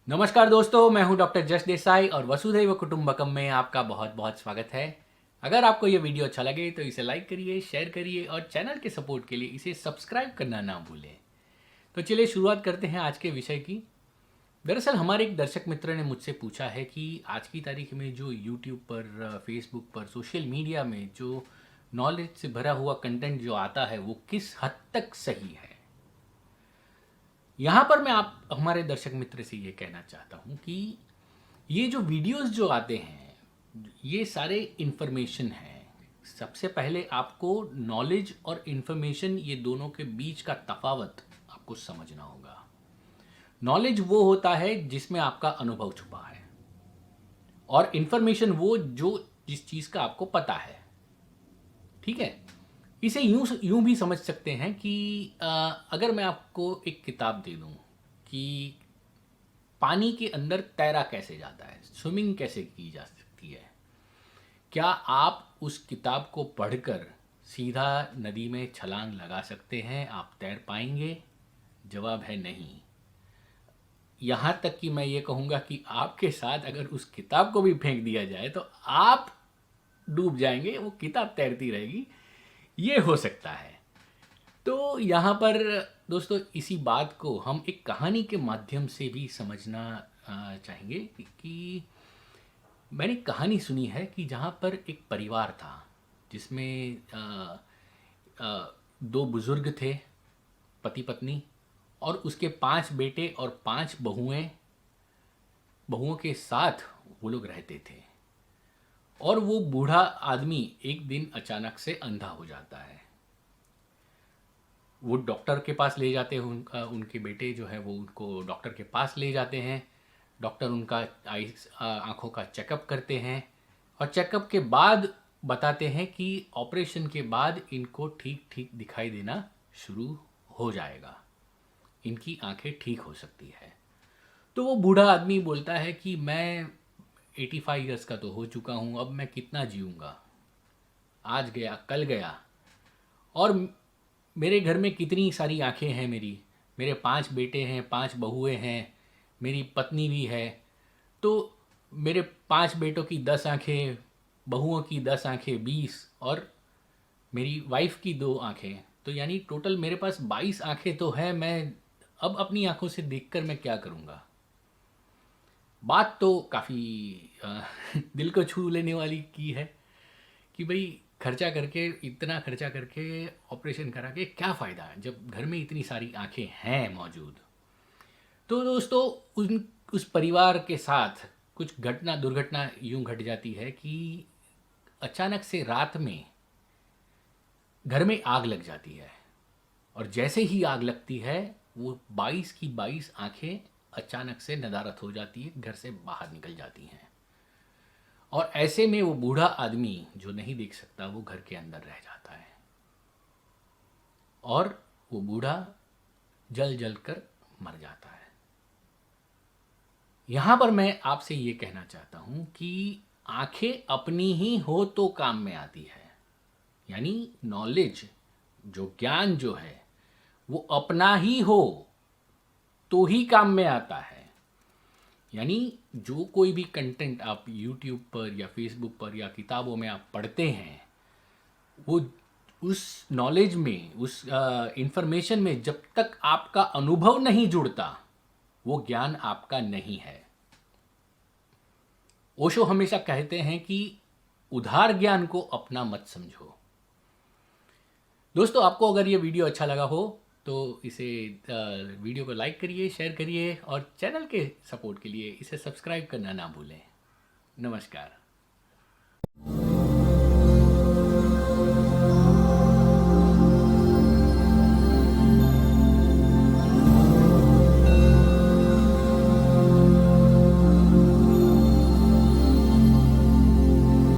नमस्कार दोस्तों, मैं हूं डॉक्टर जश देसाई और वसुधैव कुटुंबकम में आपका बहुत बहुत स्वागत है। अगर आपको ये वीडियो अच्छा लगे तो इसे लाइक करिए, शेयर करिए और चैनल के सपोर्ट के लिए इसे सब्सक्राइब करना ना भूलें। तो चलिए शुरुआत करते हैं आज के विषय की। दरअसल हमारे एक दर्शक मित्र ने मुझसे पूछा है कि आज की तारीख में जो यूट्यूब पर, फेसबुक पर, सोशल मीडिया में जो नॉलेज से भरा हुआ कंटेंट जो आता है वो किस हद तक सही है। यहाँ पर मैं आप हमारे दर्शक मित्र से ये कहना चाहता हूँ कि ये जो वीडियोस जो आते हैं ये सारे इन्फॉर्मेशन हैं। सबसे पहले आपको नॉलेज और इन्फॉर्मेशन ये दोनों के बीच का तफावत आपको समझना होगा। नॉलेज वो होता है जिसमें आपका अनुभव छुपा है और इन्फॉर्मेशन वो जो जिस चीज़ का आपको पता है। ठीक है, इसे यूं भी समझ सकते हैं कि अगर मैं आपको एक किताब दे दूं कि पानी के अंदर तैरा कैसे जाता है, स्विमिंग कैसे की जा सकती है, क्या आप उस किताब को पढ़कर सीधा नदी में छलांग लगा सकते हैं? आप तैर पाएंगे? जवाब है नहीं। यहाँ तक कि मैं ये कहूँगा कि आपके साथ अगर उस किताब को भी फेंक दिया जाए तो आप डूब जाएंगे, वो किताब तैरती रहेगी। ये हो सकता है। तो यहाँ पर दोस्तों इसी बात को हम एक कहानी के माध्यम से भी समझना चाहेंगे कि मैंने एक कहानी सुनी है कि जहाँ पर एक परिवार था जिसमें दो बुजुर्ग थे, पति पत्नी, और उसके 5 बेटे और 5 बहुएं, बहुओं के साथ वो लोग रहते थे। और वो बूढ़ा आदमी एक दिन अचानक से अंधा हो जाता है। वो डॉक्टर के पास ले जाते हैं, उनके बेटे जो है वो उनको डॉक्टर के पास ले जाते हैं। डॉक्टर उनका आँखों का चेकअप करते हैं और चेकअप के बाद बताते हैं कि ऑपरेशन के बाद इनको ठीक ठीक दिखाई देना शुरू हो जाएगा, इनकी आंखें ठीक हो सकती है। तो वो बूढ़ा आदमी बोलता है कि मैं 85 ईयर्स का तो हो चुका हूँ, अब मैं कितना जीऊँगा, आज गया कल गया। और मेरे घर में कितनी सारी आंखें हैं, मेरे 5 बेटे हैं, 5 बहुएं हैं, मेरी पत्नी भी है। तो मेरे 5 बेटों की 10 आंखें, बहुओं की 10 आंखें 20, और मेरी वाइफ की 2 आंखें, तो यानी टोटल मेरे पास 22 आंखें तो है। मैं अब अपनी आंखों से देखकर मैं क्या करूँगा। बात तो काफ़ी दिल को छू लेने वाली की है कि भाई खर्चा करके, इतना खर्चा करके ऑपरेशन करा के क्या फ़ायदा है जब घर में इतनी सारी आंखें हैं मौजूद। तो दोस्तों उस परिवार के साथ कुछ दुर्घटना यूं घट जाती है कि अचानक से रात में घर में आग लग जाती है। और जैसे ही आग लगती है वो 22 की 22 आंखें अचानक से नदारत हो जाती है, घर से बाहर निकल जाती हैं। और ऐसे में वो बूढ़ा आदमी जो नहीं देख सकता वो घर के अंदर रह जाता है और वो बूढ़ा जल जल कर मर जाता है। यहाँ पर मैं आपसे ये कहना चाहता हूँ कि आंखें अपनी ही हो तो काम में आती है। यानी नॉलेज, जो ज्ञान जो है वो अपना ही हो तो ही काम में आता है। यानी जो कोई भी कंटेंट आप यूट्यूब पर या फेसबुक पर या किताबों में आप पढ़ते हैं, वो उस नॉलेज में, उस इंफॉर्मेशन में जब तक आपका अनुभव नहीं जुड़ता वो ज्ञान आपका नहीं है। ओशो हमेशा कहते हैं कि उधार ज्ञान को अपना मत समझो। दोस्तों आपको अगर ये वीडियो अच्छा लगा हो तो इसे वीडियो को लाइक करिए, शेयर करिए और चैनल के सपोर्ट के लिए इसे सब्सक्राइब करना ना भूलें। नमस्कार।